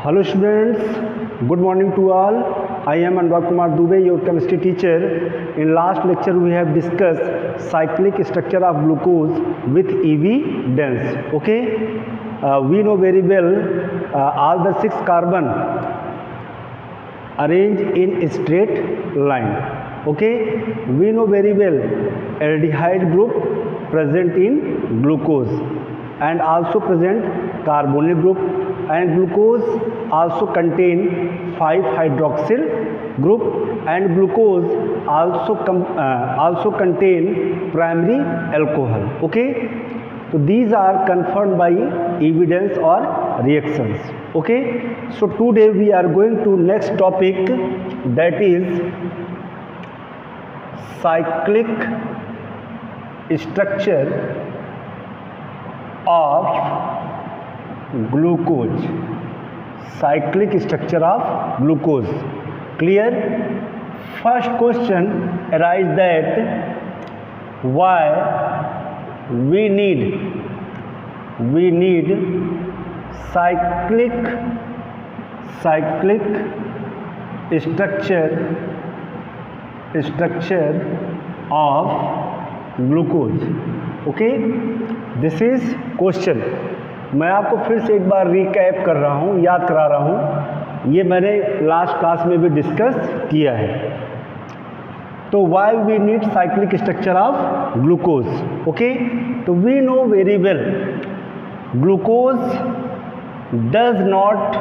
Hello students, good morning to all. I am Anurag Kumar Dubey, your chemistry teacher. In last lecture we have discussed cyclic structure of glucose with evidence. Okay, we know very well all the 6 carbon arranged in a straight line. Okay, we know very well aldehyde group present in glucose and also present carbonyl group, and glucose also contain 5 hydroxyl group, and glucose also contain primary alcohol. Okay, so these are confirmed by evidence or reactions. Okay, so today we are going to next topic, that is cyclic structure of glucose. Cyclic structure of glucose. Clear? First question arises that why we need cyclic structure of glucose. Okay, this is question. मैं आपको फिर से एक बार recap कर रहा हूँ, याद करा रहा हूँ, ये मैंने लास्ट क्लास में भी डिस्कस किया है. तो why we need cyclic structure of glucose. Okay, तो we know very well glucose does not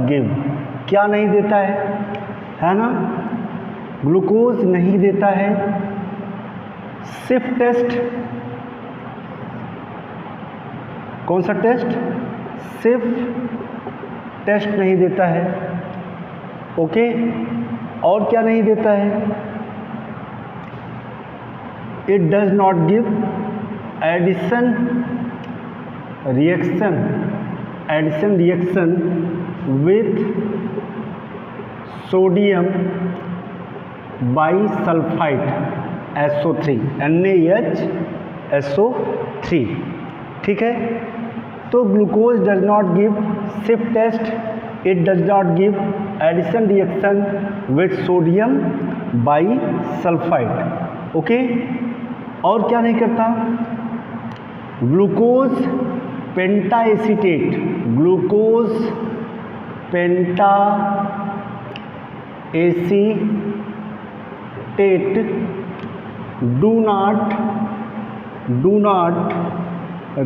give. क्या नहीं देता है ना? ग्लूकोज नहीं देता है. सिर्फ टेस्ट, कौन सा टेस्ट? सिर्फ टेस्ट नहीं देता है. ओके, और क्या नहीं देता है? It does not give addition reaction with sodium bisulphite SO3 NaHSO3. ठीक है, तो ग्लूकोज डज नॉट गिव शिफ्ट test, it does not give addition reaction with sodium bisulphite. Okay, और क्या नहीं करता? Glucose pentaacetate do not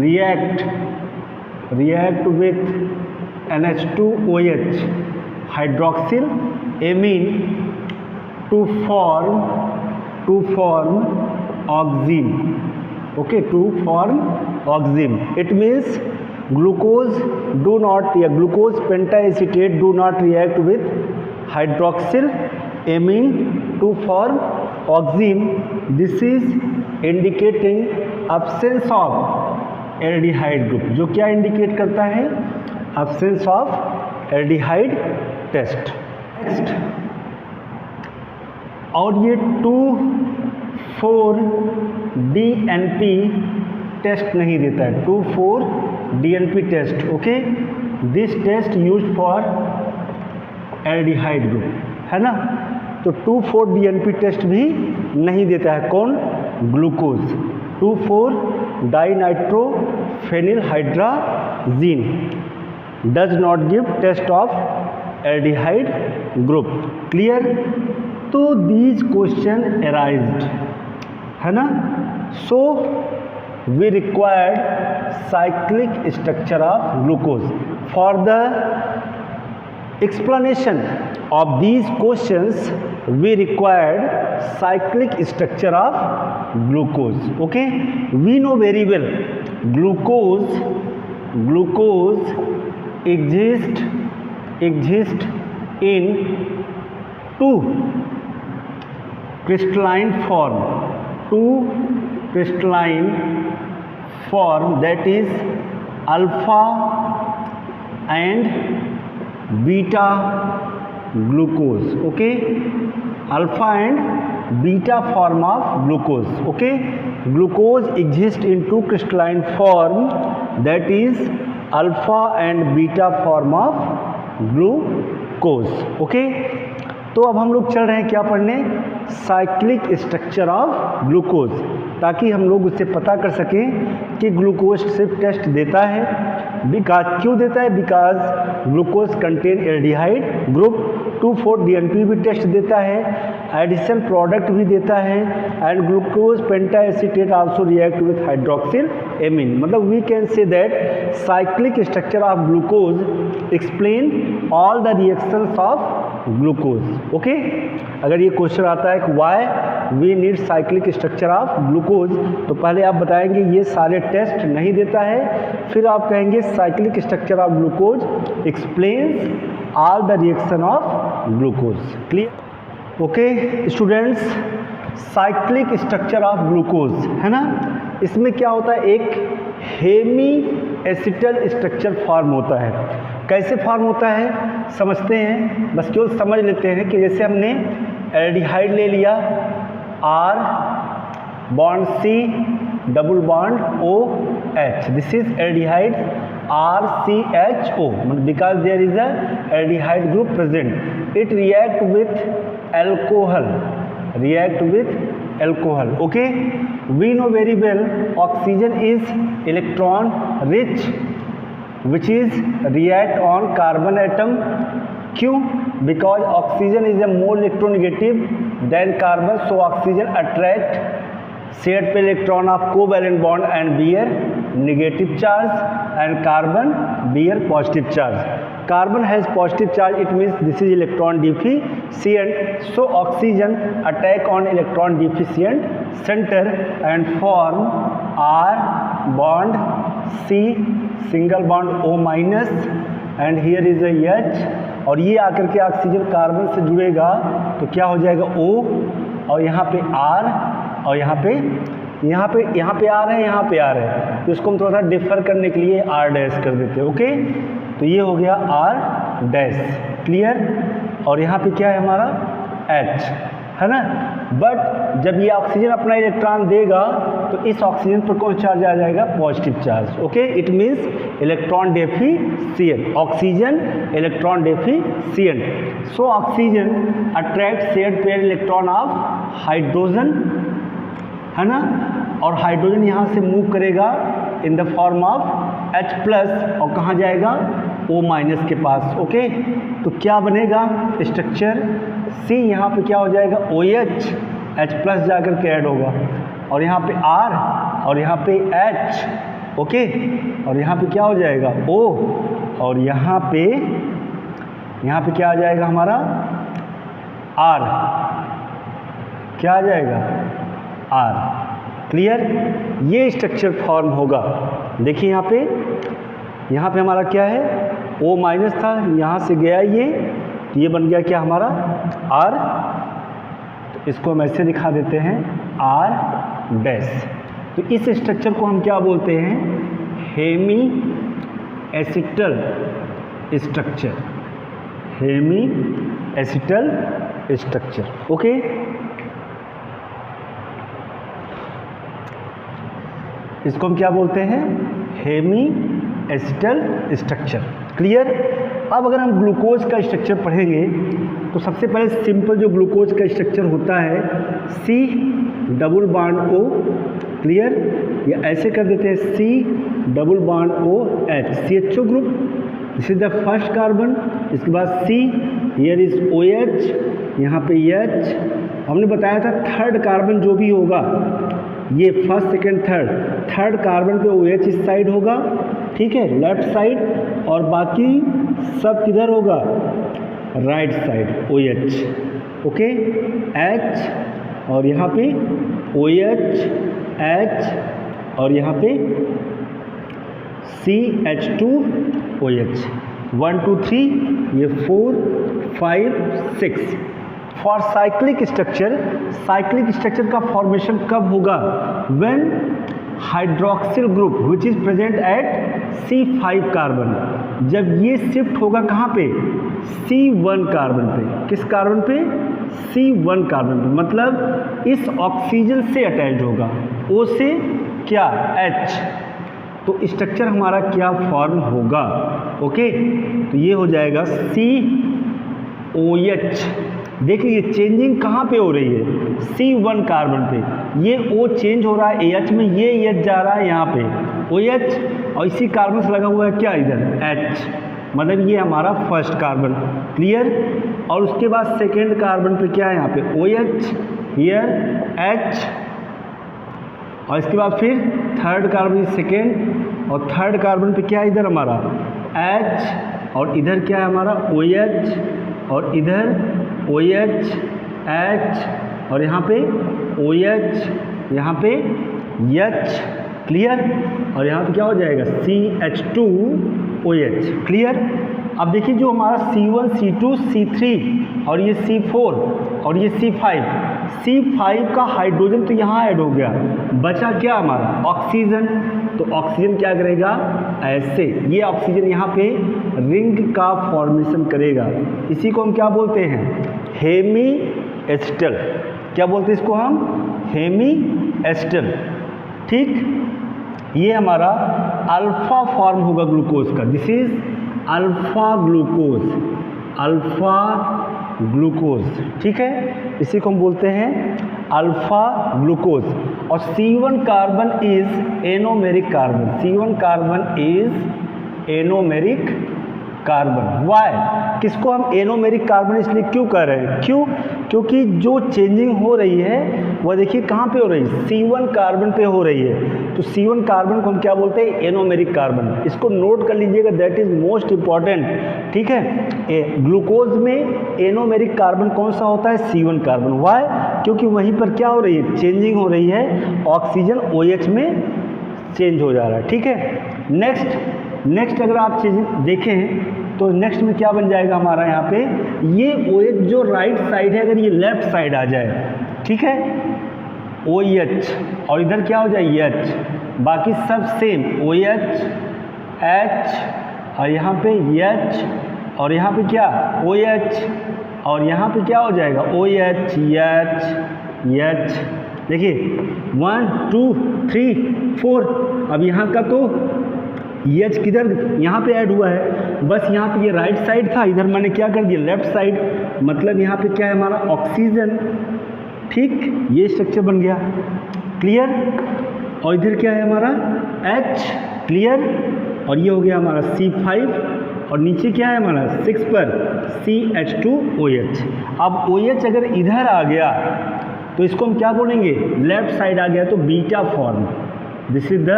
react with NH2OH hydroxyl amine to form oxime. Okay, to form oxime. It means glucose pentacetate do not react with hydroxyl amine to form oxime. This is indicating absence of aldehyde group. जो क्या indicate करता है? absence of aldehyde test. और ये 2,4-DNP test नहीं देता है. 2,4-DNP test. Okay, this test used for aldehyde group, है ना? तो 2,4-DNP टेस्ट भी नहीं देता है. कौन? Glucose. Two four dinitrophenylhydrazine does not give test of aldehyde group. Clear? तो दीज क्वेश्चन अराइज्ड, है ना? So we required cyclic structure of glucose. For the explanation of these questions we required cyclic structure of glucose. Okay, we know very well glucose exist in 2 crystalline form, that is alpha and beta glucose. Okay, alpha and beta form of glucose. Okay, glucose exists in two crystalline form, that is alpha and beta form of glucose. Okay, तो अब हम लोग चल रहे हैं क्या पढ़ने, cyclic structure of glucose, ताकि हम लोग उससे पता कर सकें कि ग्लूकोज सिर्फ टेस्ट देता है, क्यों देता है, because glucose contain aldehyde group, 2,4-DNP भी टेस्ट देता है, एडिशन प्रोडक्ट भी देता है, and glucose pentaacetate also react with hydroxyl amine. मतलब we can say that cyclic structure of glucose explain all the reactions of glucose. Okay, अगर ये question आता है कि why we need cyclic structure of glucose, तो पहले आप बताएंगे ये सारे टेस्ट नहीं देता है, फिर आप कहेंगे cyclic structure of glucose explains all the reaction of glucose. Clear? Okay students, cyclic structure of glucose है ना, इसमें क्या होता है, एक हेमी एसिटल स्ट्रक्चर फॉर्म होता है. कैसे फॉर्म होता है समझते हैं, बस केवल समझ लेते हैं कि जैसे हमने एल्डिहाइड ले लिया, R bond C double bond OH, this is aldehyde RCHO, because there is a aldehyde group present, it react with alcohol. Okay, we know very well oxygen is electron rich which is react on carbon atom. क्यों? because oxygen is a more electronegative than carbon, so oxygen attract shared पे electron of covalent bond and bear negative charge, and carbon bear positive charge. Carbon has positive charge, it means this is electron deficient, so oxygen attack on electron deficient center and form R bond C single bond O minus, and here is a H, और ये आकर के oxygen carbon से जुड़ेगा तो क्या हो जाएगा O, और यहाँ पे R, और यहाँ पे R है, यहाँ पे R है, तो इसको हम थोड़ा सा डिफर करने के लिए R डैश कर देते हैं. ओके, तो ये हो गया R डैश. क्लियर? और यहाँ पे क्या है हमारा H है ना, बट जब ये ऑक्सीजन अपना इलेक्ट्रॉन देगा तो इस ऑक्सीजन पर कौन चार्ज आ जाएगा, positive charge. Okay, it means electron deficient, oxygen electron deficient, so oxygen attract shared pair electron of hydrogen है ना, और हाइड्रोजन यहाँ से मूव करेगा in the form of H+, और कहाँ जाएगा, O माइनस के पास. ओके, तो क्या बनेगा स्ट्रक्चर, C यहाँ पे क्या हो जाएगा OH, H+ जाकर के ऐड होगा, और यहाँ पे R, और यहाँ पे H. ओके, और यहाँ पे क्या हो जाएगा O, और यहाँ पे क्या आ जाएगा हमारा R, क्या आ जाएगा R. क्लियर? ये स्ट्रक्चर फॉर्म होगा. देखिए यहाँ पे हमारा क्या है, O माइनस था, यहाँ से गया ये बन गया क्या हमारा R, तो इसको हम ऐसे दिखा देते हैं R डैश. तो इस स्ट्रक्चर को हम क्या बोलते हैं, hemi acetal structure, hemi acetal structure. Okay, इसको हम क्या बोलते हैं, हेमी एसिटल स्ट्रक्चर. क्लियर? अब अगर हम ग्लूकोज का स्ट्रक्चर पढ़ेंगे तो सबसे पहले सिंपल जो ग्लूकोज का स्ट्रक्चर होता है, C double bond O. Clear? या ऐसे कर देते हैं, C double bond OH, CHO group, this is the first carbon. इसके बाद C, हियर इज OH, यहाँ पे H. हमने बताया था थर्ड कार्बन जो भी होगा, ये फर्स्ट सेकेंड थर्ड कार्बन पे OH इस साइड होगा, ठीक है, लेफ्ट साइड, और बाकी सब किधर होगा, right side OH. Okay, H, और यहाँ पे OH, H, और यहाँ पे CH2OH. 1 2 3, ये 4 5 6. फॉर साइक्लिक स्ट्रक्चर का फॉर्मेशन कब होगा, when hydroxyl group which is present at C5 carbon, जब ये शिफ्ट होगा कहाँ पे, C1 कार्बन पे. किस कार्बन पे, C1 कार्बन पे, मतलब इस ऑक्सीजन से अटैच होगा, O से क्या H, तो स्ट्रक्चर हमारा क्या फॉर्म होगा, ओके, तो ये हो जाएगा COH। देख लीजिए चेंजिंग कहाँ पे हो रही है, C1 कार्बन पे, ये O चेंज हो रहा है AH में, ये H जा रहा है यहाँ पे OH, और इसी कार्बन से लगा हुआ है क्या इधर H, मतलब ये हमारा फर्स्ट कार्बन, क्लियर। और उसके बाद सेकेंड कार्बन पे क्या है यहाँ पे OH, हियर H, और इसके बाद फिर थर्ड कार्बन सेकेंड, और थर्ड कार्बन पे क्या है इधर हमारा H, और इधर क्या है हमारा OH, और इधर OH H, और यहाँ पे OH, यहाँ पे H, क्लियर, और यहाँ पे क्या हो जाएगा CH2OH, क्लियर। अब देखिए जो हमारा C1 C2 C3 और ये C4 और ये C5 का हाइड्रोजन तो यहाँ ऐड हो गया, बचा क्या हमारा ऑक्सीजन, तो ऑक्सीजन क्या करेगा ऐसे, ये ऑक्सीजन यहाँ पे रिंग का फॉर्मेशन करेगा, इसी को हम क्या बोलते हैं हेमी एस्टर, क्या बोलते हैं इसको हम हेमी एस्टर, ठीक। ये हमारा अल्फा फॉर्म होगा ग्लूकोज का, दिस इज अल्फा ग्लूकोज, ठीक है, इसी को हम बोलते हैं अल्फा ग्लूकोज। और C1 carbon is anomeric carbon, C1 carbon is anomeric carbon, why, किसको हम एनोमेरिक कार्बन इसलिए क्यों कह रहे हैं, क्यों, क्योंकि जो चेंजिंग हो रही है वह देखिए कहाँ पे हो रही है C1 कार्बन पे हो रही है, तो C1 कार्बन को हम क्या बोलते हैं एनोमेरिक कार्बन, इसको नोट कर लीजिएगा, दैट इज मोस्ट इंपॉर्टेंट, ठीक है। ग्लूकोज में एनोमेरिक कार्बन कौन सा होता है C1 कार्बन, वाई, क्योंकि वहीं पर क्या हो रही है चेंजिंग हो रही है, ऑक्सीजन OH में चेंज हो जा रहा है, ठीक है। नेक्स्ट अगर आप चीज देखें तो नेक्स्ट में क्या बन जाएगा हमारा यहाँ पे, ये OH जो राइट साइड है अगर ये लेफ्ट साइड आ जाए, ठीक है, OH, और इधर क्या हो जाए H, बाकी सब सेम OH H, और यहाँ पे H, और यहाँ पे क्या OH, और यहाँ पे क्या हो जाएगा OH H, देखिए 1 2 3 4, अब यहाँ का तो H किधर यहाँ पे ऐड हुआ है, बस यहाँ पे ये राइट साइड था, इधर मैंने क्या कर दिया लेफ्ट साइड, मतलब यहाँ पे क्या है हमारा ऑक्सीजन, ठीक, ये स्ट्रक्चर बन गया, क्लियर। और इधर क्या है हमारा H, क्लियर, और ये हो गया हमारा C5, और नीचे क्या है हमारा 6 पर CH2OH। अब OH अगर इधर आ गया तो इसको हम क्या बोलेंगे, लेफ्ट साइड आ गया तो beta form, this is the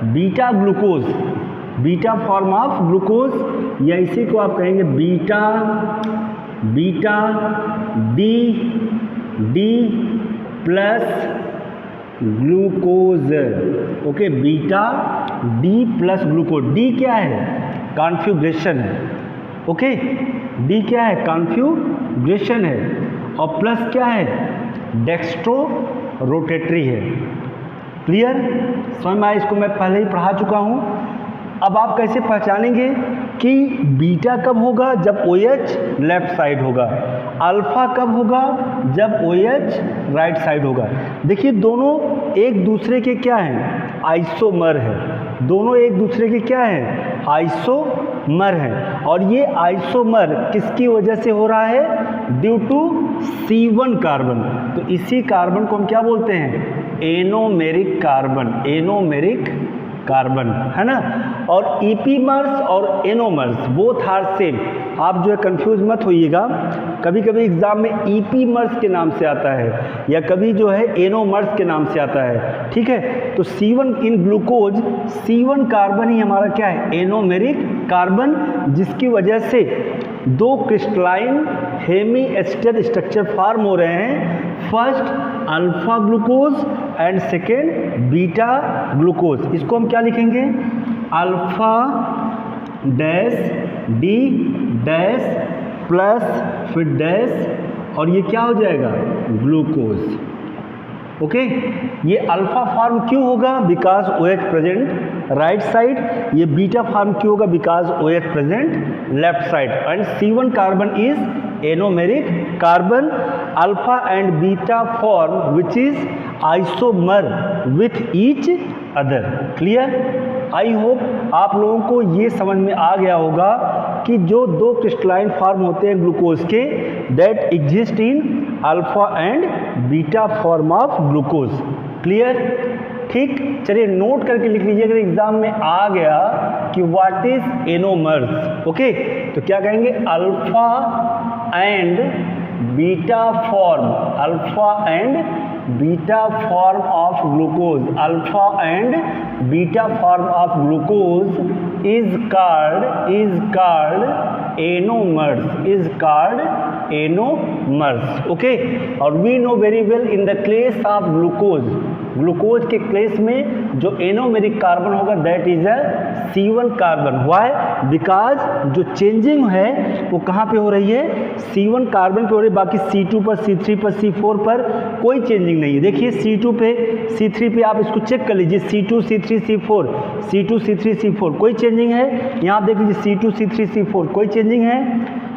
beta glucose, beta form of glucose, या इसी को आप कहेंगे beta D plus glucose, okay, beta D plus glucose, D क्या है कॉन्फ़िगरेशन है, ओके, डी क्या है कॉन्फ़िगरेशन है, और प्लस क्या है डेक्स्ट्रो रोटेटरी है, क्लियर, समझ में आया, इसको मैं पहले ही पढ़ा चुका हूँ। अब आप कैसे पहचानेंगे कि बीटा कब होगा, जब OH लेफ्ट साइड होगा, अल्फा कब होगा, जब OH राइट साइड होगा। देखिए दोनों एक दूसरे के क्या हैं आइसोमर है, दोनों एक दूसरे के क्या हैं आइसोमर हैं, और ये आइसोमर किसकी वजह से हो रहा है, ड्यू टू C1 कार्बन, तो इसी कार्बन को हम क्या बोलते हैं एनोमेरिक कार्बन, है ना। और ईपीमर्स और एनोमर्स बोथ आर सेम, आप जो है कंफ्यूज मत होइएगा, कभी कभी एग्जाम में ईपीमर्स के नाम से आता है या कभी जो है एनोमर्स के नाम से आता है, ठीक है। तो C1 in glucose C1 carbon ही हमारा क्या है एनोमेरिक कार्बन, जिसकी वजह से दो crystalline hemi ester structure form हो रहे हैं, first alpha glucose and second beta glucose. इसको हम क्या लिखेंगे alpha dash D dash plus फिर डैश, और ये क्या हो जाएगा ग्लूकोज, ओके। ये अल्फा फॉर्म क्यों होगा, because OH present right side, ये बीटा फॉर्म क्यों होगा, because OH present left side, and C1 carbon is anomeric carbon alpha and beta form which is isomer with each other. Clear? I hope आप लोगों को ये समझ में आ गया होगा कि जो दो क्रिस्टलाइन फॉर्म होते हैं ग्लूकोज के, that exist in alpha and beta form of glucose. Clear? ठीक, चलिए नोट करके लिख लीजिए अगर एग्जाम में आ गया कि व्हाट इज एनोमर्स। ओके, तो क्या कहेंगे? Alpha and beta form, alpha and beta form of glucose, alpha and beta form of glucose is called anomers, is called anomers. Okay, और we know very well in the case of glucose, glucose के case में जो anomeric carbon होगा that is a C1 carbon. Why? Because जो changing है वो कहाँ पे हो रही है? C1 कार्बन पे हो रही है, बाकी C2 पर, C3 पर, C4 पर कोई चेंजिंग नहीं है। देखिए C2 पे, C3 पे आप इसको चेक कर लीजिए, C2 C3 C4, C2 C3 C4 कोई चेंजिंग है। यहाँ आप देख लीजिए C2 C3 C4 कोई चेंजिंग है।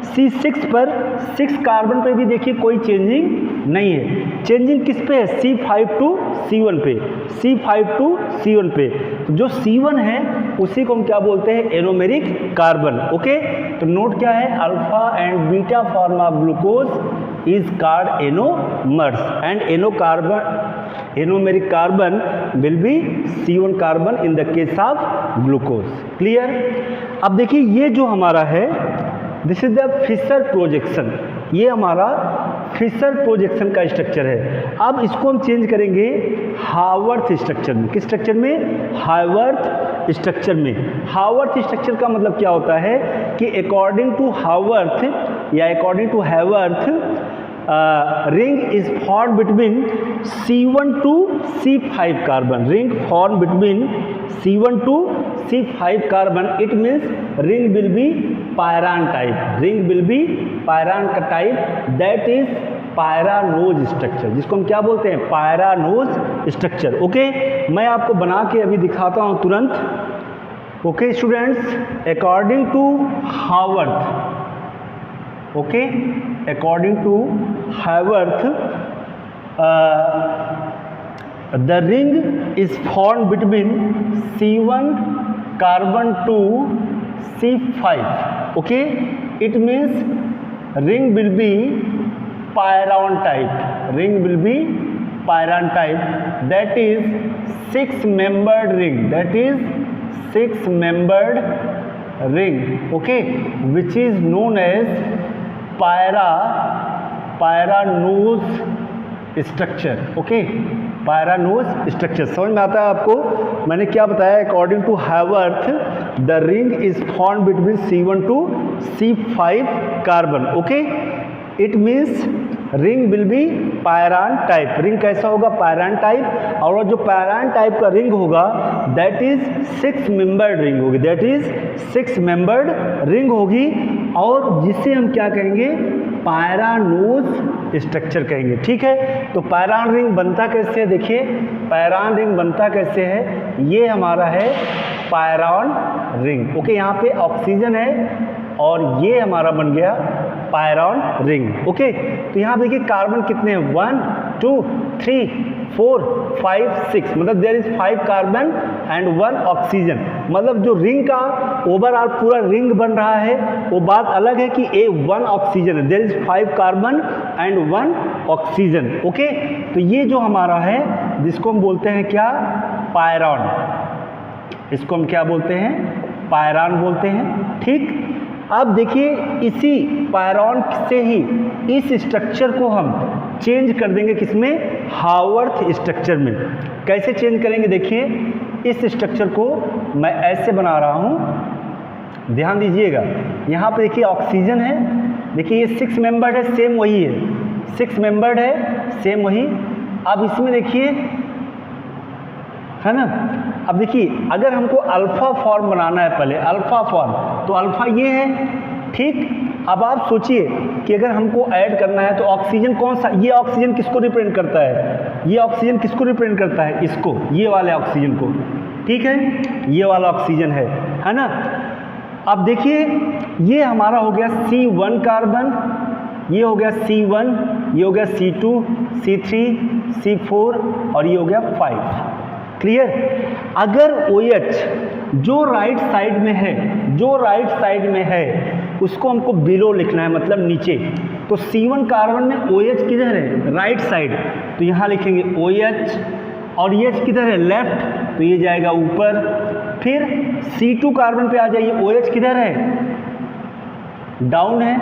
C6 पर, 6 कार्बन पे भी देखिए कोई चेंजिंग नहीं है। चेंजिंग किस पे है? C5 टू C1 पे, C5 टू C1 पे। तो जो C1 है उसी को हम क्या बोलते हैं? Anomeric carbon. ओके, तो नोट क्या है? Alpha and beta form of glucose is called anomers and anomeric carbon will be C1 carbon in the case of glucose. Clear? अब देखिए ये जो हमारा है this is the Fischer projection, ये हमारा फिशर प्रोजेक्शन का स्ट्रक्चर है। अब इसको हम चेंज करेंगे हावर्थ स्ट्रक्चर में। किस स्ट्रक्चर में? हावर्थ स्ट्रक्चर में। हावर्थ स्ट्रक्चर का मतलब क्या होता है कि अकॉर्डिंग टू हावर्थ या according to Haworth ring is form between C1 to C5 carbon, ring form between C1 to C5 carbon, it means ring will be pyran type, ring will be pyran का type, that is pyranose structure, जिसको हम क्या बोलते हैं? Pyranose structure. Okay, मैं आपको बना के अभी दिखाता हूँ तुरंत। Okay students, according to Haworth, okay, according to Haworth the ring is formed between C1 carbon to C5. Okay, it means ring will be pyron type, ring will be pyron type, that is 6-membered ring, that is 6-membered ring, okay, which is known as pyranose structure. Okay, pyranose structure समझ में आता है आपको? मैंने क्या बताया? According to Haworth the ring is form between C1 to C5 carbon. Okay, it means ring will be pyran type. Ring कैसा होगा? Pyran type. और जो पायरान टाइप का रिंग होगा दैट इज 6-मेंबर्ड रिंग होगी, दैट इज 6-मेंबर्ड रिंग होगी, और जिसे हम क्या कहेंगे? पायरानोज स्ट्रक्चर कहेंगे। ठीक है, तो पायरान रिंग बनता कैसे है? देखिए पायरान रिंग बनता कैसे है? ये हमारा है पायरान रिंग। ओके, यहाँ पे ऑक्सीजन है और ये हमारा बन गया पायरान रिंग। ओके, तो यहाँ देखिए कार्बन कितने हैं? 1 2 3 4 5 6, मतलब there is 5 carbon and 1 oxygen. मतलब जो रिंग का ओवरऑल पूरा रिंग बन रहा है वो बात अलग है कि 1 ऑक्सीजन है, there is 5 carbon and 1 oxygen. Okay, तो ये जो हमारा है जिसको हम बोलते हैं क्या? पायरान। इसको हम क्या बोलते हैं? पायरान बोलते हैं। ठीक, अब देखिए इसी पायरान से ही इस स्ट्रक्चर को हम चेंज कर देंगे किसमें? हावर्थ स्ट्रक्चर में। कैसे चेंज करेंगे? देखिए इस स्ट्रक्चर को मैं ऐसे बना रहा हूँ, ध्यान दीजिएगा। यहाँ पे देखिए ऑक्सीजन है, देखिए ये 6-मेंबर्ड है, सेम वही है, 6-मेंबर्ड है, सेम वही। अब इसमें देखिए है ना, अब देखिए अगर हमको अल्फा फॉर्म बनाना है, पहले अल्फा फॉर्म, तो अल्फा ये है। ठीक, अब आप सोचिए कि अगर हमको ऐड करना है तो ऑक्सीजन कौन सा? ये ऑक्सीजन किसको रिप्रेजेंट करता है? ये ऑक्सीजन किसको रिप्रेजेंट करता है? इसको, ये वाले ऑक्सीजन को। ठीक है, ये वाला ऑक्सीजन है ना। अब देखिए ये हमारा हो गया C1 कार्बन ये हो गया C1, ये हो गया C2, C3, C4 और ये हो गया 5। क्लियर। अगर OH जो राइट साइड में है, जो राइट साइड में है उसको हमको बिलो लिखना है, मतलब नीचे। तो C1 कार्बन में OH किधर है? राइट साइड, तो यहाँ लिखेंगे OH, और H किधर है? लेफ्ट, तो ये जाएगा ऊपर। फिर C2 कार्बन पे आ जाइए, OH किधर है? डाउन है,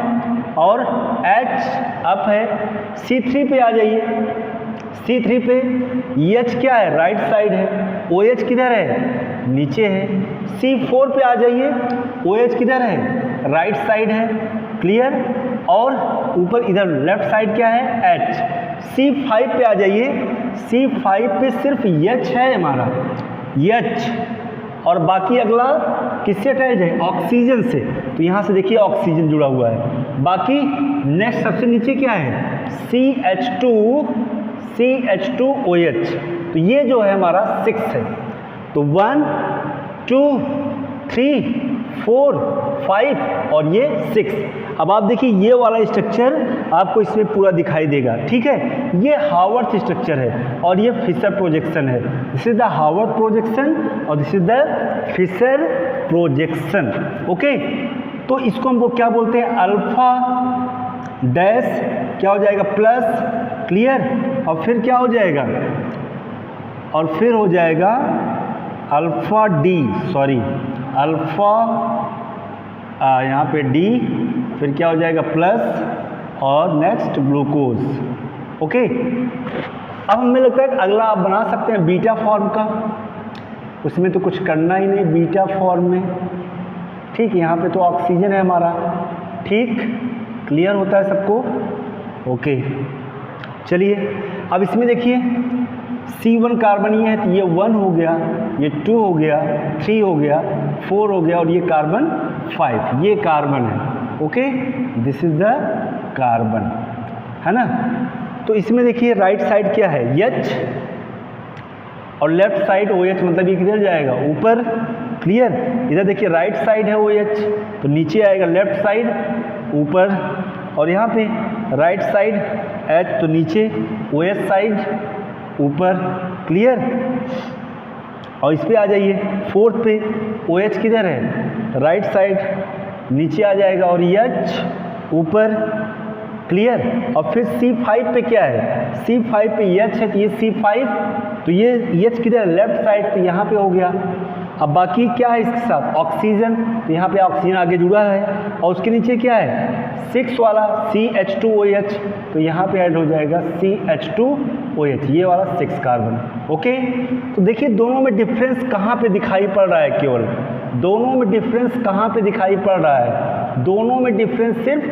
और H अप है। C3 पे आ जाइए, C3 पे H क्या है? राइट साइड है, OH किधर है? नीचे है। C4 पे आ जाइए, OH किधर है? राइट साइड है। क्लियर। और ऊपर इधर लेफ्ट साइड क्या है? H। C5 पे आ जाइए, C5 पे सिर्फ H है हमारा, H, और बाकी अगला किससे अटैच है? ऑक्सीजन से। तो यहाँ से देखिए ऑक्सीजन जुड़ा हुआ है। बाकी नेक्स्ट सबसे नीचे क्या है? CH2OH। तो ये जो है हमारा 6 है। तो 1 2 3 4 5 और ये 6। अब आप देखिए ये वाला स्ट्रक्चर आपको इसमें पूरा दिखाई देगा। ठीक है, ये हावर्थ स्ट्रक्चर है और ये फिशर प्रोजेक्शन है। This is the Haworth projection और this is the Fischer projection. Okay, तो इसको हमको क्या बोलते हैं? अल्फा डैश क्या हो जाएगा? प्लस। क्लियर। और फिर क्या हो जाएगा? और फिर हो जाएगा अल्फा डी, सॉरी अल्फा यहाँ पे डी, फिर क्या हो जाएगा? प्लस, और नेक्स्ट ग्लूकोज। ओके, अब हमें लगता है कि अगला आप बना सकते हैं बीटा फॉर्म का। उसमें तो कुछ करना ही नहीं बीटा फॉर्म में। ठीक, यहाँ पे तो ऑक्सीजन है हमारा। ठीक, क्लियर होता है सबको? ओके, चलिए अब इसमें देखिए C1 कार्बन ये है, तो ये 1 हो गया, ये 2 हो गया, 3 हो गया, 4 हो गया, और ये कार्बन 5, ये कार्बन है। Okay, this is the carbon, है ना। तो इसमें देखिए राइट साइड क्या है? H, और लेफ्ट साइड OH, मतलब ये किधर जाएगा? ऊपर। क्लियर। इधर देखिए राइट साइड है OH, तो नीचे आएगा, लेफ्ट साइड ऊपर, और यहाँ पे राइट साइड H, तो नीचे, OH साइड ऊपर। क्लियर। और इस पे आ जाइए 4th पे, OH किधर है? राइट साइड, नीचे आ जाएगा, और H ऊपर। क्लियर। और फिर C5 पे क्या है? C5 पे H है, तो ये C5, तो ये H किधर है? लेफ्ट साइड, तो यहाँ पे हो गया। अब बाकी क्या है इसके साथ? ऑक्सीजन, तो यहाँ पे ऑक्सीजन आगे जुड़ा है, और उसके नीचे क्या है? 6 वाला CH2OH, तो यहाँ पे ऐड हो जाएगा CH2OH, ये वाला 6 कार्बन। ओके, तो देखिए दोनों में डिफरेंस कहाँ पे दिखाई पड़ रहा है? केवल दोनों में डिफरेंस कहाँ पे दिखाई पड़ रहा है? दोनों में डिफरेंस सिर्फ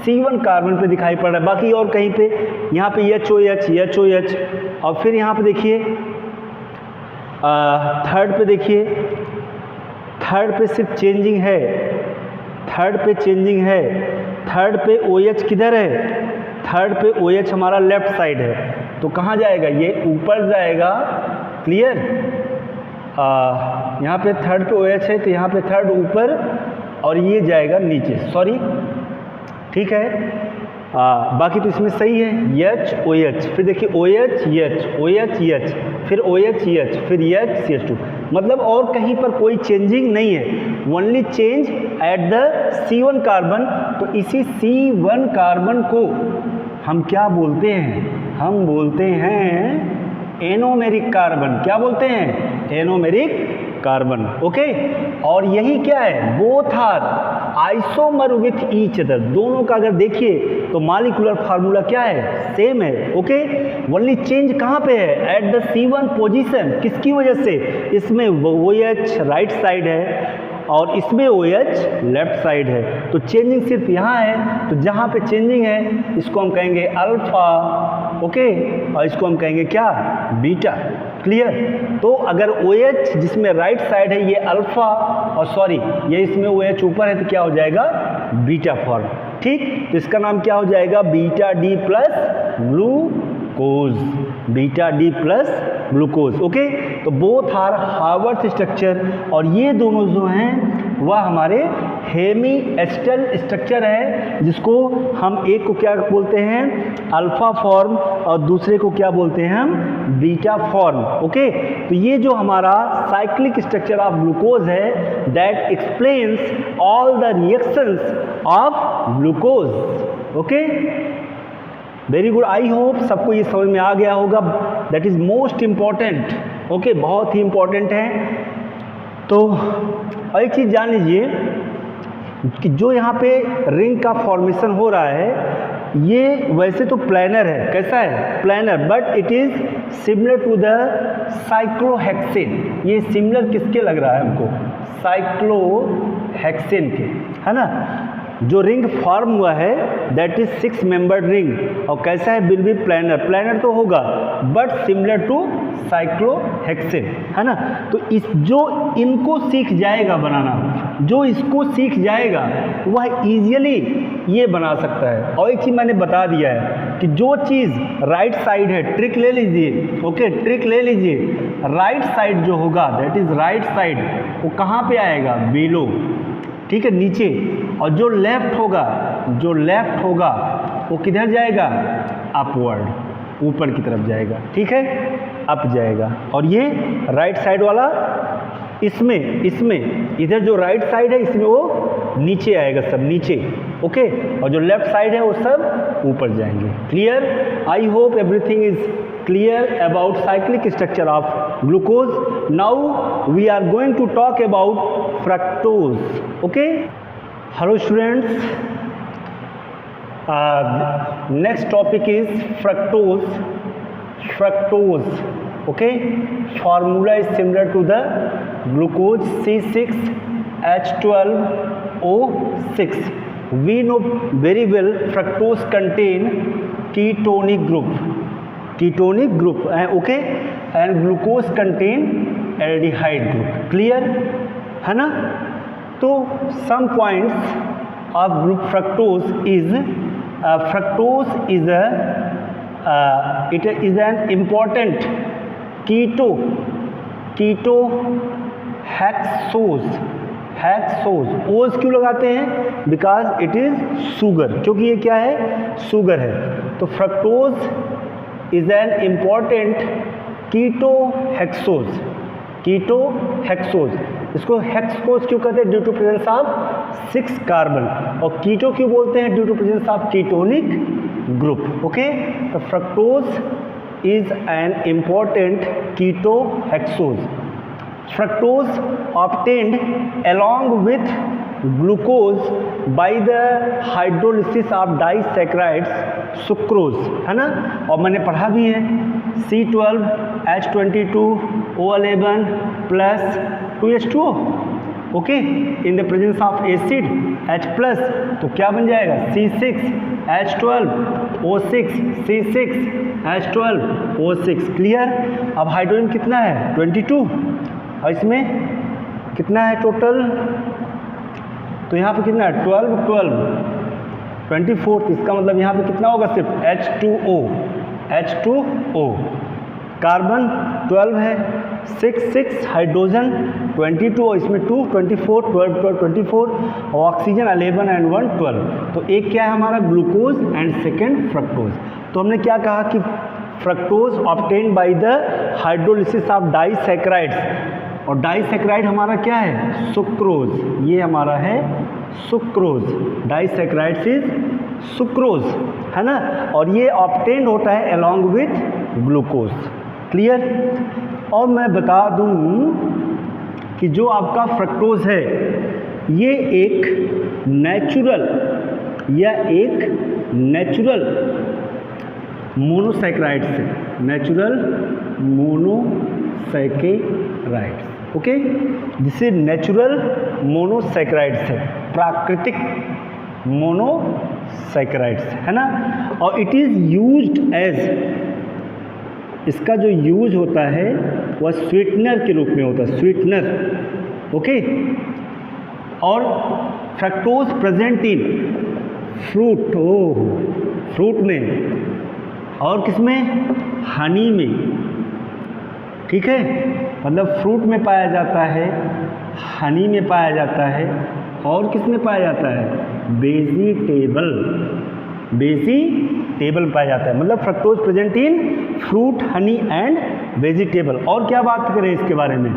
C1 कार्बन पे दिखाई पड़ रहा है, बाकी और कहीं पे। यहाँ पे HOH, और फिर यहाँ पे देखिए थर्ड पे, देखिए थर्ड पे सिर्फ चेंजिंग है, थर्ड पे चेंजिंग है। थर्ड पे OH किधर है? थर्ड पे OH हमारा लेफ्ट साइड है, तो कहाँ जाएगा? ये ऊपर जाएगा। क्लियर। यहाँ पे थर्ड पे OH है, तो यहाँ पे थर्ड ऊपर, और ये जाएगा नीचे, सॉरी। ठीक है, बाकी तो इसमें सही है। HOH, फिर देखिए OH H, फिर OH H, फिर CH2, मतलब और कहीं पर कोई चेंजिंग नहीं है, only change at the C1 carbon. तो इसी C1 कार्बन को हम क्या बोलते हैं? हम बोलते हैं एनोमेरिक कार्बन। क्या बोलते हैं? Anomeric carbon. ओके, और यही क्या है? Both are isomer with each other. दोनों का अगर देखिए तो मॉलिक्यूलर फार्मूला क्या है? सेम है। ओके, ओनली चेंज कहाँ पे है? At the C1 position. किसकी वजह से? इसमें OH राइट साइड है और इसमें OH लेफ्ट साइड है, तो चेंजिंग सिर्फ यहाँ है। तो जहाँ पे चेंजिंग है इसको हम कहेंगे अल्फा। ओके, और इसको हम कहेंगे क्या? बीटा। क्लियर। तो अगर OH जिसमें राइट साइड है ये अल्फा, और सॉरी ये इसमें OH ऊपर है, तो क्या हो जाएगा? Beta form. ठीक, तो इसका नाम क्या हो जाएगा? Beta D plus glucose, beta D plus glucose. Okay, तो बोथ आर हार्वर्थ स्ट्रक्चर, और ये दोनों जो हैं वह हमारे हेमी एस्टर स्ट्रक्चर है, जिसको हम एक को क्या बोलते हैं, अल्फा फॉर्म, और दूसरे को क्या बोलते हैं हम, बीटा फॉर्म। ओके, तो ये जो हमारा साइक्लिक स्ट्रक्चर ऑफ ग्लूकोज है, that explains all the reactions of glucose. Okay, very good, I hope सबको ये समझ में आ गया होगा। That is most important. Okay, बहुत ही इम्पॉर्टेंट है। तो और एक चीज़ जान लीजिए कि जो यहाँ पे रिंग का फॉर्मेशन हो रहा है, ये वैसे तो प्लानर है। कैसा है, planar, but it is similar to the cyclohexane. ये सिमिलर किसके लग रहा है हमको, साइक्लोहेक्सेन के, है ना। जो रिंग फॉर्म हुआ है दैट इज 6 मेंबर्ड रिंग, और कैसा है, विल बी प्लानर। प्लानर तो होगा बट सिमिलर टू साइक्लोहेक्सेन, है ना। तो इस जो इनको सीख जाएगा बनाना, जो इसको सीख जाएगा वह इजीली ये बना सकता है। और एक चीज़ मैंने बता दिया है कि जो चीज़ राइट साइड है, ट्रिक ले लीजिए। ओके, ट्रिक ले लीजिए, राइट साइड जो होगा दैट इज राइट साइड, वो कहाँ पे आएगा, बिलो, ठीक है, नीचे। और जो लेफ्ट होगा, जो लेफ्ट होगा वो किधर जाएगा, अपवर्ड, ऊपर की तरफ जाएगा, ठीक है, अप जाएगा। और ये राइट साइड वाला इसमें इधर जो राइट साइड है इसमें वो नीचे आएगा, सब नीचे। ओके, और जो लेफ्ट साइड है वो सब ऊपर जाएंगे। Clear, I hope everything is clear about cyclic structure of glucose. Now we are going to talk about fructose. Okay, hello students, next topic is fructose. Fructose, okay, formula is similar to the glucose C6H12O6. We know very well fructose contain ketonic group, okay, and glucose contain aldehyde group. Clear, है ना। तो some points of group fructose is it is an important hexose. ओज क्यों लगाते हैं, because it is sugar, क्योंकि ये क्या है, शुगर है। तो fructose is an important ketohexose. इसको हेक्सोज क्यों कहते हैं, due to presence of 6 carbon. और कीटो क्यों बोलते हैं, due to presence of ketonic group. Okay, तो fructose is an important ketohexose. Fructose obtained along with glucose by the hydrolysis of disaccharides sucrose, है ना। और मैंने पढ़ा भी है C12H22O11 plus 2H2O, okay, in the presence of acid H plus, तो क्या बन जाएगा, C6H12O6, C6H12O6। क्लियर। अब हाइड्रोजन कितना है, 22, और इसमें कितना है टोटल, तो यहाँ पे कितना है, 12, 24, इसका मतलब यहाँ पे कितना होगा, सिर्फ H2O। कार्बन 12 है, 6 हाइड्रोजन 22, और इसमें 2, 24, 12, 24, और ऑक्सीजन 11 एंड 1, 12। तो एक क्या है हमारा, ग्लूकोज, एंड सेकेंड फ्रक्टोज। तो हमने क्या कहा कि fructose obtained by the hydrolysis of disaccharides, और डाइसैकेराइड हमारा क्या है, सुक्रोज। ये हमारा है सुक्रोज, डाइसैकेराइड्स इज सुक्रोज, है ना। और ये ऑब्टेन्ड होता है अलॉन्ग विथ ग्लूकोज। क्लियर। और मैं बता दूं कि जो आपका फ्रक्टोज है ये एक नेचुरल मोनोसैकेराइड्स है, नेचुरल मोनोसैकेराइड्स। ओके, जिसे नेचुरल मोनोसैकेराइड्स है, प्राकृतिक मोनोसैकेराइड्स, है ना। और इट इज़ यूज्ड एज, इसका जो यूज होता है वह स्वीटनर के रूप में होता है, स्वीटनर। ओके, और fructose present in fruit, fruit में और किसमें, हनी में, ठीक है, मतलब फ्रूट में पाया जाता है, हनी में पाया जाता है, और किस में पाया जाता है, वेजिटेबल पाया जाता है। मतलब fructose present in fruit, honey and vegetable. और क्या बात करें इसके बारे में,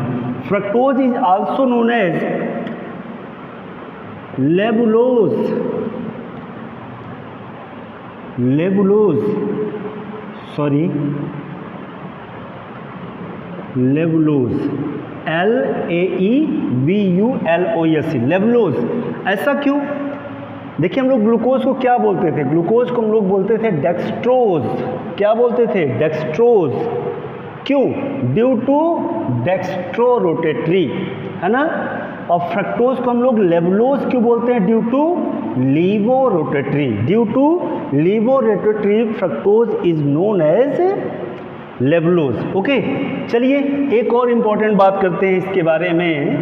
fructose is also known as laevulose, laevulose LAEBULOS, laevulose. ऐसा क्यों? देखिए हम लोग ग्लूकोज को क्या बोलते थे, ग्लूकोज को हम लोग बोलते थे डेक्सट्रोज। क्या बोलते थे, डेक्सट्रोज। क्यों? ड्यू टू डेक्स्ट्रो रोटेटरी, है ना। और फ्रक्टोज को हम लोग लेबुलोज क्यों बोलते हैं, due to लीवो rotatory. Due to लीवो rotatory fructose is known as laevulose. Okay, चलिए एक और इम्पॉर्टेंट बात करते हैं इसके बारे में,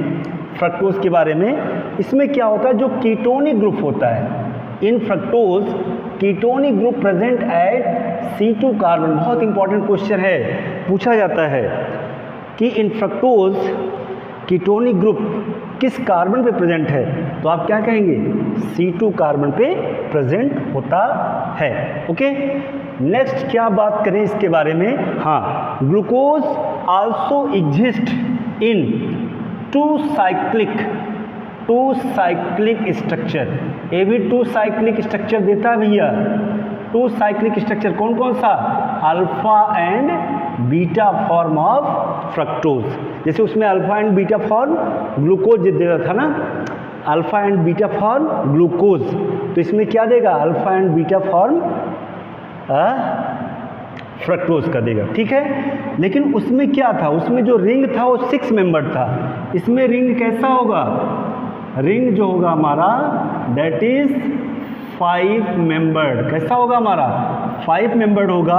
फ्रक्टोज के बारे में। इसमें क्या होता है, जो कीटोनिक ग्रुप होता है in fructose, ketonic group present at C2 carbon. बहुत इंपॉर्टेंट क्वेश्चन है, पूछा जाता है कि इन फ्रक्टोज कीटोनिक ग्रुप किस कार्बन पे प्रेजेंट है, तो आप क्या कहेंगे, C2 कार्बन पे प्रेजेंट होता है। ओके, नेक्स्ट क्या बात करें इसके बारे में, हाँ, glucose also exist in two cyclic structure. ये भी 2 साइक्लिक स्ट्रक्चर देता है भैया। 2 साइक्लिक स्ट्रक्चर कौन कौन सा, alpha and beta form of fructose. जैसे उसमें alpha and beta form glucose देता था ना, alpha and beta form glucose, तो इसमें क्या देगा, alpha and beta form fructose का देगा, ठीक है। लेकिन उसमें क्या था, उसमें जो रिंग था वो 6 मेंबर था। इसमें रिंग कैसा होगा, रिंग जो होगा हमारा दैट इज 5 मेंबर्ड। कैसा होगा हमारा, 5 मेंबर्ड होगा।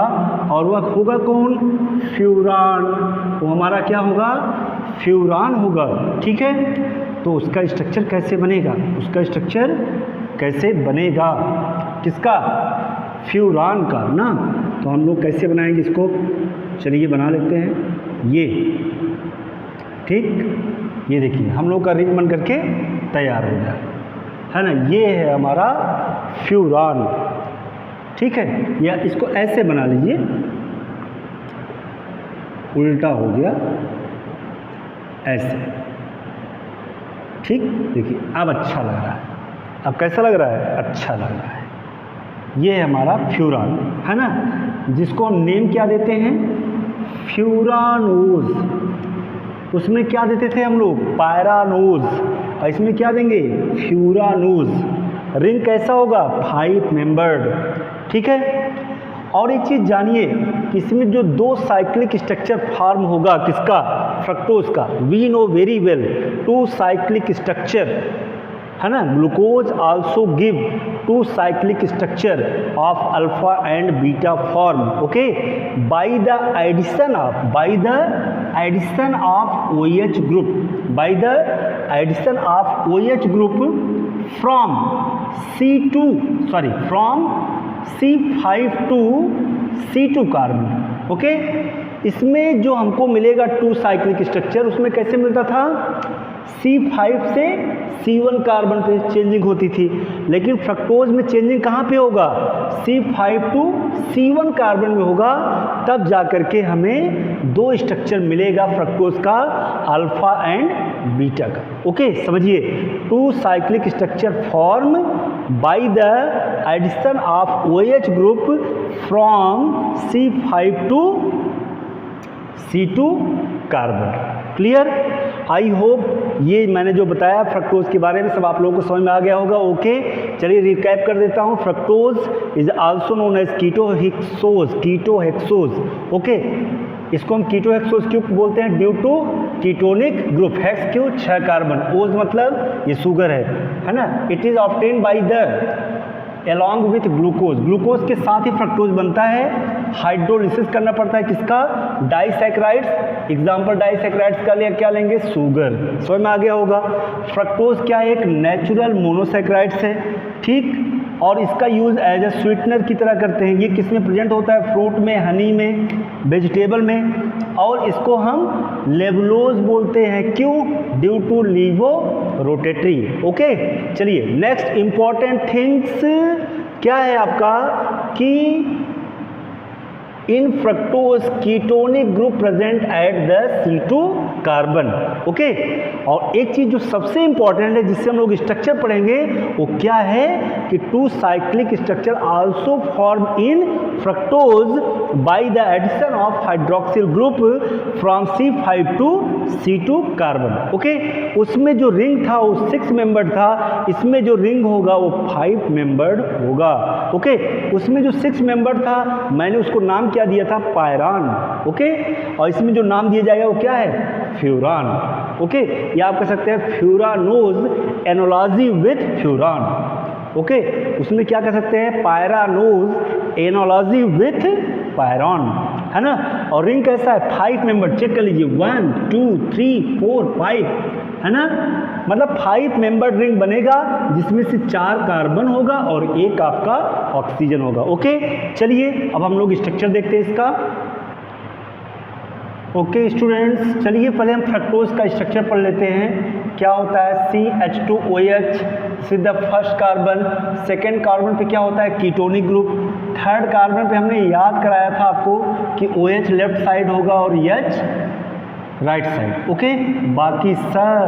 और वह होगा कौन, फ्यूरान। वो हमारा क्या होगा, फ्यूरान होगा, ठीक है। तो उसका स्ट्रक्चर कैसे बनेगा, उसका स्ट्रक्चर कैसे बनेगा, किसका, फ्यूरान का ना। तो हम लोग कैसे बनाएंगे इसको, चलिए बना लेते हैं ये, ठीक। ये देखिए हम लोग का रिंग बन करके तैयार हो गया, है ना। ये है हमारा फ्यूरान, ठीक है। या इसको ऐसे बना लीजिए, उल्टा हो गया ऐसे, ठीक। देखिए अब अच्छा लग रहा है, अब कैसा लग रहा है, अच्छा लग रहा है। ये है हमारा फ्यूरान, है ना, जिसको हम नेम क्या देते हैं, फ्यूरानोज। उसमें क्या देते थे हम लोग, पायरानोज, और इसमें क्या देंगे, फ्यूरानोज। रिंग कैसा होगा, 5 मेंबर्ड, ठीक है। और एक चीज़ जानिए कि इसमें जो 2 साइक्लिक स्ट्रक्चर फॉर्म होगा, किसका, फ्रक्टोज का, we know very well 2 cyclic structure, है ना। Glucose also give 2 cyclic structure of alpha and beta form, okay, by the addition of OH group, by the addition of OH group from C5 to C2 carbon, okay. इसमें जो हमको मिलेगा 2 cyclic structure, उसमें कैसे मिलता था, C5 से C1 carbon पे चेंजिंग होती थी। लेकिन फ्रक्टोज में चेंजिंग कहाँ पे होगा, C5 टू C1 कार्बन में होगा, तब जाकर के हमें 2 स्ट्रक्चर मिलेगा फ्रक्टोज का, अल्फा एंड बीटा का, ओके। समझिए, 2 cyclic structure form by the addition of OH group from C5 to C2 carbon. Clear, I hope ये मैंने जो बताया फ्रक्टोज के बारे में सब आप लोगों को समझ में आ गया होगा, ओके। चलिए रिकैप कर देता हूँ, fructose is also known as ketohexose, okay. इसको हम कीटोहेक्सोज क्यों बोलते हैं, due to ketonic group, hex क्यों, 6 कार्बन, ओज मतलब ये शुगर है ना। It is obtain by the along with glucose, glucose के साथ ही फ्रक्टोज बनता है। हाइड्रोलिसिस करना पड़ता है किसका, डाइसैकेराइड्स, एग्जाम्पल डाइसैकेराइड्स का लिए क्या लेंगे, शुगर। समझ में आ गया होगा। फ्रक्टोज क्या एक नेचुरल मोनोसैकेराइड्स है, ठीक। और इसका यूज़ एज ए स्वीटनर की तरह करते हैं। ये किस में प्रेजेंट होता है? फ्रूट में, हनी में, वेजिटेबल में, और इसको हम लेवुलोज बोलते हैं। क्यों? Due to लीवो rotatory. ओके, चलिए नेक्स्ट इंपॉर्टेंट थिंग्स क्या है आपका कि in fructose ketonic group present at the C2 carbon. Okay, और एक चीज जो सबसे इंपॉर्टेंट है जिससे हम लोग स्ट्रक्चर पढ़ेंगे वो क्या है कि 2 cyclic structure also form in fructose by the addition of hydroxyl group from C5 to C2 carbon. Okay, उसमें जो रिंग था वो 6 मेंबर्ड था, इसमें जो रिंग होगा वो 5 मेंबर्ड होगा। ओके, उसमें जो 6 मेंबर्ड था मैंने उसको नाम क्या दिया था? पायरान। ओके, और इसमें जो नाम दिया जाएगा वो क्या है? फ्यूरान। ओके, या आप कह सकते हैं furanose analogy with furan. Okay, उसमें क्या कह सकते हैं? पायरानोज एनोलॉजी विथ पायरॉन, है ना। और रिंग कैसा है? 5 मेंबर। चेक कर लीजिए, 1 2 3 4 5, है ना। मतलब 5 मेंबर रिंग बनेगा जिसमें से 4 कार्बन होगा और 1 आपका ऑक्सीजन होगा। ओके, चलिए अब हम लोग स्ट्रक्चर देखते हैं इसका। ओके स्टूडेंट्स, चलिए पहले हम फ्रक्टोज का स्ट्रक्चर पढ़ लेते हैं। क्या होता है? CH2OH सीधा फर्स्ट कार्बन, सेकेंड कार्बन पे क्या होता है? कीटोनिक ग्रुप, थर्ड कार्बन पे हमने याद कराया था आपको कि OH लेफ्ट साइड होगा और H राइट साइड। ओके, बाकी सब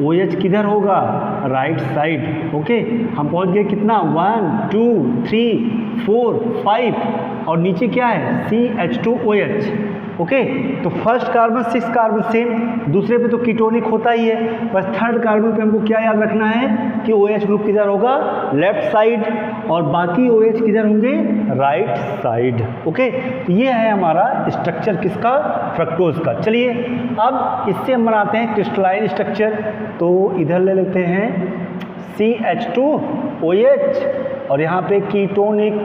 OH किधर होगा? Right side. ओके, हम पहुंच गए कितना? 1 2 3 4 5 और नीचे क्या है? CH2OH। ओके, तो फर्स्ट कार्बन 6 कार्बन सेम, दूसरे पे तो कीटोनिक होता ही है, बस थर्ड कार्बन पे हमको क्या याद रखना है कि OH ग्रुप किधर होगा? लेफ्ट साइड, और बाकी OH किधर होंगे? Right side. ओके, तो ये है हमारा स्ट्रक्चर किसका? फ्रक्टोज का। चलिए अब इससे हम बनाते हैं क्रिस्टलाइन स्ट्रक्चर। तो इधर ले लेते हैं CH2OH और यहाँ पे कीटोनिक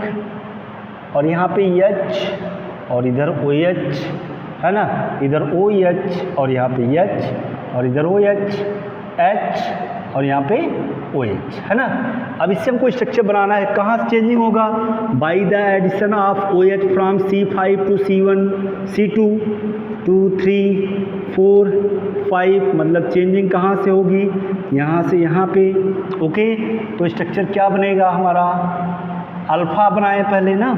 और यहाँ पे H और इधर OH, है ना, इधर OH और यहाँ पे H और इधर OH, H और यहाँ पे OH, है ना। अब इससे हमको स्ट्रक्चर बनाना है। कहाँ से चेंजिंग होगा? By the addition of OH from C5 to C1 C2 2 3 4 5, मतलब चेंजिंग कहाँ से होगी? यहाँ से यहाँ पे। ओके, तो स्ट्रक्चर क्या बनेगा हमारा? अल्फा बनाए पहले ना,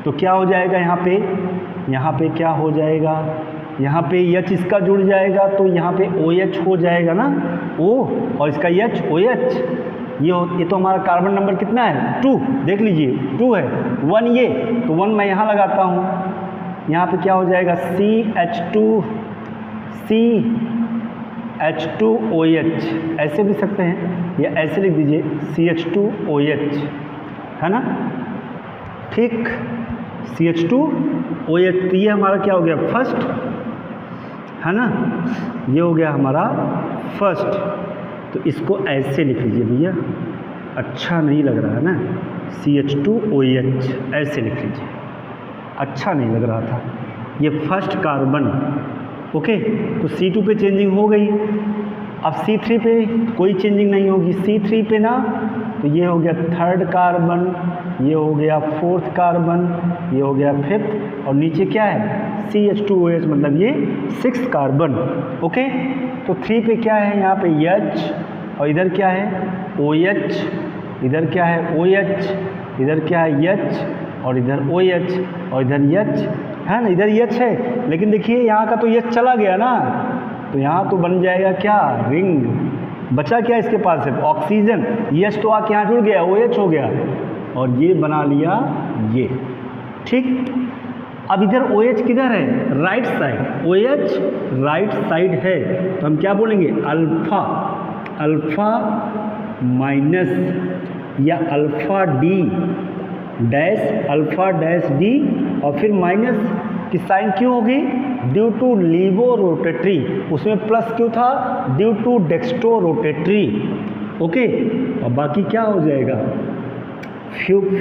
तो क्या हो जाएगा यहाँ पे क्या हो जाएगा? यहाँ पे H इसका जुड़ जाएगा तो यहाँ पे OH हो जाएगा ना, O, और इसका H OH। ये तो हमारा कार्बन नंबर कितना है? 2। देख लीजिए 2 है, 1 ये, तो 1 मैं यहाँ लगाता हूँ। यहाँ पे क्या हो जाएगा? CH2OH, ऐसे भी सकते हैं या ऐसे लिख दीजिए CH2OH, है ना। ठीक, CH2OH। तो ये हमारा क्या हो गया? फर्स्ट, है ना, ये हो गया हमारा फर्स्ट। तो इसको ऐसे लिख लीजिए भैया, अच्छा नहीं लग रहा है ना, CH2OH ऐसे लिख लीजिए, अच्छा नहीं लग रहा था। ये फर्स्ट कार्बन। ओके, तो C2 पे चेंजिंग हो गई। अब C3 पे कोई चेंजिंग नहीं होगी। C3 पे ना, तो ये हो गया थर्ड कार्बन, ये हो गया फोर्थ कार्बन, ये हो गया फिफ्थ, और नीचे क्या है? CH2OH, मतलब ये 6 कार्बन। ओके, तो 3 पे क्या है? यहाँ पे H, और इधर क्या है? OH, इधर क्या है? OH, इधर क्या है? H, और इधर OH, और इधर H, है ना, इधर H है। लेकिन देखिए यहाँ का तो H चला गया ना, तो यहाँ तो बन जाएगा क्या? रिंग। बचा क्या इसके पास है? ऑक्सीजन। H तो आके यहाँ जुड़ गया, OH हो गया, और ये बना लिया ये। ठीक, अब इधर OH किधर है? Right side. OH right side है, तो हम क्या बोलेंगे? अल्फा, अल्फा माइनस या alpha D dash, alpha dash D, और फिर माइनस की साइन क्यों होगी? Due to लीवो rotatory. उसमें प्लस क्यों था? Due to dextro rotatory. Okay, और बाकी क्या हो जाएगा?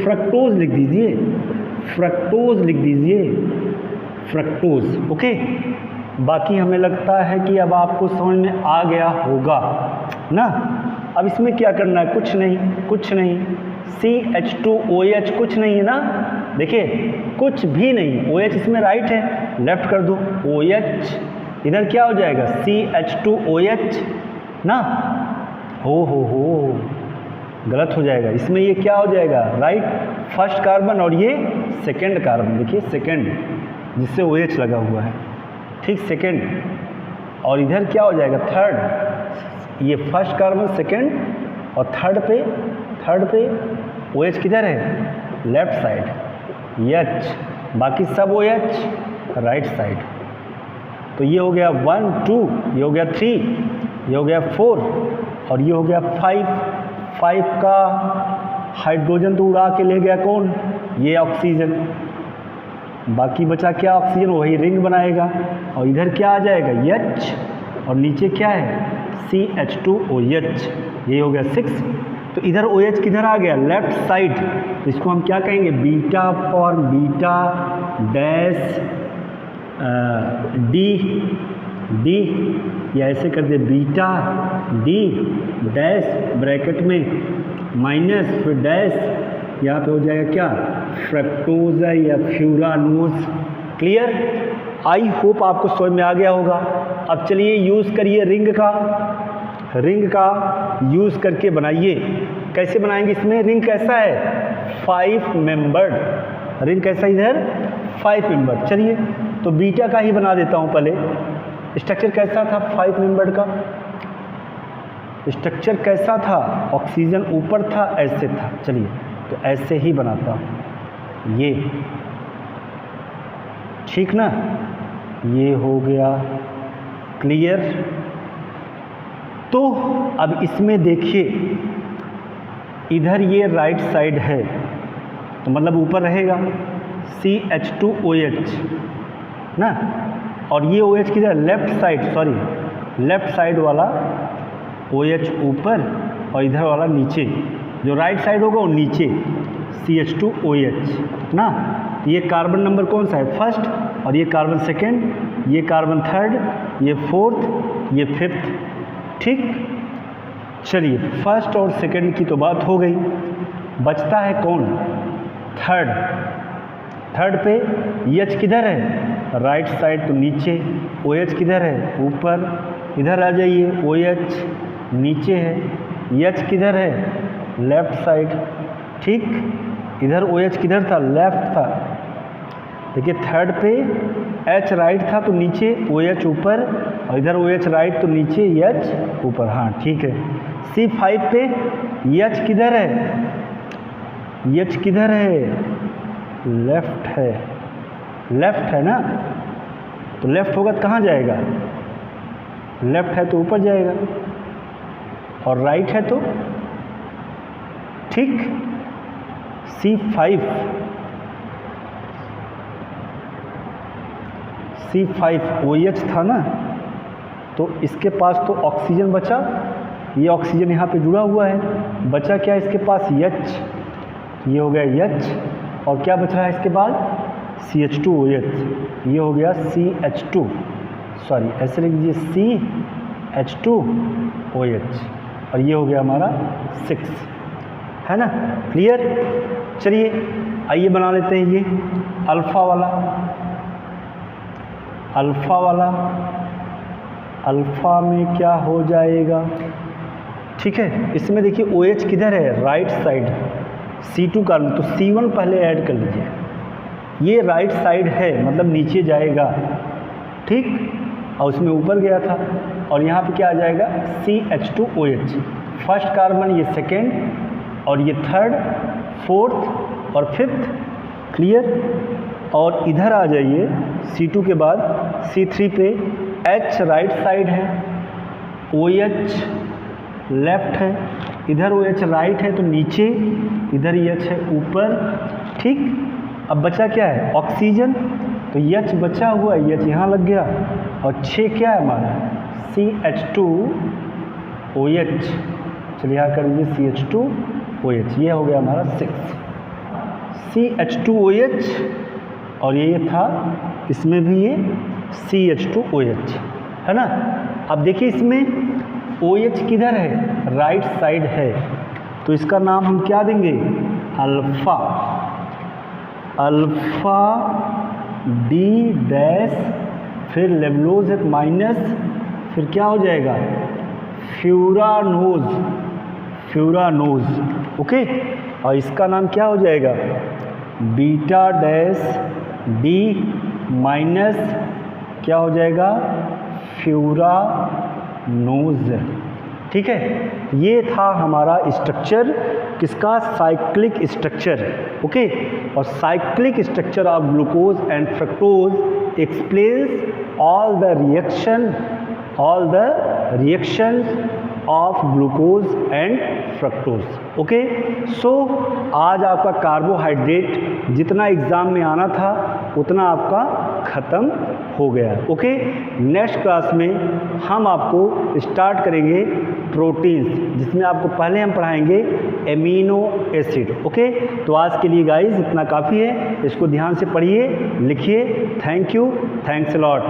फ्रक्टोज लिख दीजिए, फ्रक्टोज लिख दीजिए, फ्रक्टोज। ओके, बाकी हमें लगता है कि अब आपको समझ में आ गया होगा ना। अब इसमें क्या करना है, कुछ नहीं, कुछ नहीं, CH2OH कुछ नहीं है ना, देखिए कुछ भी नहीं, OH इसमें राइट है, लेफ्ट कर दो, OH इधर क्या हो जाएगा CH2OH ना, हो गलत हो जाएगा, इसमें ये क्या हो जाएगा राइट, फर्स्ट कार्बन और ये सेकेंड कार्बन, देखिए सेकेंड जिससे OH लगा हुआ है, ठीक सेकेंड, और इधर क्या हो जाएगा थर्ड, ये फर्स्ट कार्बन सेकेंड और थर्ड पे OH किधर है लेफ्ट साइड, H बाकी सब OH राइट साइड। तो ये हो गया 1 2, ये हो गया 3, ये हो गया 4 और ये हो गया 5 का हाइड्रोजन तो उड़ा के ले गया कौन, ये ऑक्सीजन, बाकी बचा क्या ऑक्सीजन, वही रिंग बनाएगा और इधर क्या आ जाएगा H और नीचे क्या है CH2OH, ये हो गया 6। तो इधर OH किधर आ गया लेफ्ट साइड, तो इसको हम क्या कहेंगे beta for beta dash D या ऐसे कर दे बीटा डी डैश ब्रैकेट में माइनस फिर डैश, यहाँ पे हो जाएगा क्या फ्रक्टोज या फ्यूरानोज। क्लियर, आई होप आपको समझ में आ गया होगा। अब चलिए यूज़ करिए रिंग का यूज़ करके बनाइए। कैसे बनाएंगे, इसमें रिंग कैसा है 5 मेंबर्ड रिंग, कैसा इधर 5 मेंबर। चलिए तो बीटा का ही बना देता हूँ पहले। स्ट्रक्चर कैसा था 5 मेंबर्ड का, स्ट्रक्चर कैसा था, ऑक्सीजन ऊपर था ऐसे था, चलिए तो ऐसे ही बनाता हूँ, ये ठीक ना, ये हो गया क्लियर। तो अब इसमें देखिए इधर ये राइट साइड है तो मतलब ऊपर रहेगा CH2OH ना, और ये OH किधर लेफ्ट साइड, लेफ्ट साइड वाला OH ऊपर और इधर वाला नीचे, जो राइट साइड होगा वो नीचे CH2OH ना। ये कार्बन नंबर कौन सा है फर्स्ट, और ये कार्बन सेकेंड, ये कार्बन थर्ड, ये फोर्थ, ये फिफ्थ, ठीक। चलिए फर्स्ट और सेकेंड की तो बात हो गई, बचता है कौन थर्ड पे H किधर है राइट साइड तो नीचे, OH किधर है ऊपर, इधर आ जाइए OH नीचे है, H किधर है लेफ्ट साइड, ठीक। इधर OH किधर था लेफ्ट था, देखिए थर्ड पे H राइट था तो नीचे OH ऊपर, और इधर OH राइट तो नीचे H ऊपर, हाँ ठीक है। C5 पे H किधर है, H किधर है लेफ्ट है ना, तो लेफ्ट होगा तो कहाँ जाएगा, लेफ्ट है तो ऊपर जाएगा, और राइट है तो ठीक। C5 OH था ना, तो इसके पास तो ऑक्सीजन बचा, ये ऑक्सीजन यहाँ पे जुड़ा हुआ है, बचा क्या इसके पास H, ये हो गया H, और क्या बच रहा है इसके बाद CH2OH, ये हो गया CH2, ऐसे लिख दीजिए CH2OH, और ये हो गया हमारा 6, है ना, क्लियर। चलिए आइए बना लेते हैं ये अल्फ़ा वाला, अल्फ़ा में क्या हो जाएगा, ठीक है। इसमें देखिए OH किधर है राइट साइड, C2 कार्बन, तो C1 पहले ऐड कर लीजिए, ये राइट साइड है मतलब नीचे जाएगा, ठीक, और उसमें ऊपर गया था, और यहाँ पे क्या आ जाएगा CH2OH, फर्स्ट कार्बन ये सेकेंड, और ये थर्ड, फोर्थ और फिफ्थ, क्लियर। और इधर आ जाइए C2 के बाद C3 पे H राइट साइड है, OH लेफ्ट है, इधर OH राइट है तो नीचे, इधर H है ऊपर, ठीक। अब बचा क्या है ऑक्सीजन, तो H बचा हुआ है, H यहाँ लग गया, और 6 क्या है हमारा CH2OH, चलिए यहाँ कर दीजिए CH2OH, ये हो गया हमारा 6 CH2OH, और ये था इसमें भी ये CH2OH, है ना। अब देखिए इसमें OH किधर है, राइट साइड है, तो इसका नाम हम क्या देंगे, अल्फा, अल्फा डी डैश, फिर लेवलोज है माइनस, फिर क्या हो जाएगा, फ्यूरानोज, फ्यूरानोज, ओके। और इसका नाम क्या हो जाएगा, बीटा डैश डी माइनस क्या हो जाएगा, फ्यूरानोज, ठीक है। ये था हमारा स्ट्रक्चर, किसका, साइक्लिक स्ट्रक्चर, ओके। और cyclic structure of glucose and fructose explains all the reactions of glucose and fructose, okay. So आज आपका कार्बोहाइड्रेट जितना एग्ज़ाम में आना था उतना आपका ख़त्म हो गया, ओके। नेक्स्ट क्लास में हम आपको स्टार्ट करेंगे प्रोटीन्स, जिसमें आपको पहले हम पढ़ाएंगे एमिनो एसिड, ओके। तो आज के लिए गाइस इतना काफ़ी है, इसको ध्यान से पढ़िए, लिखिए। Thank you, thanks a lot.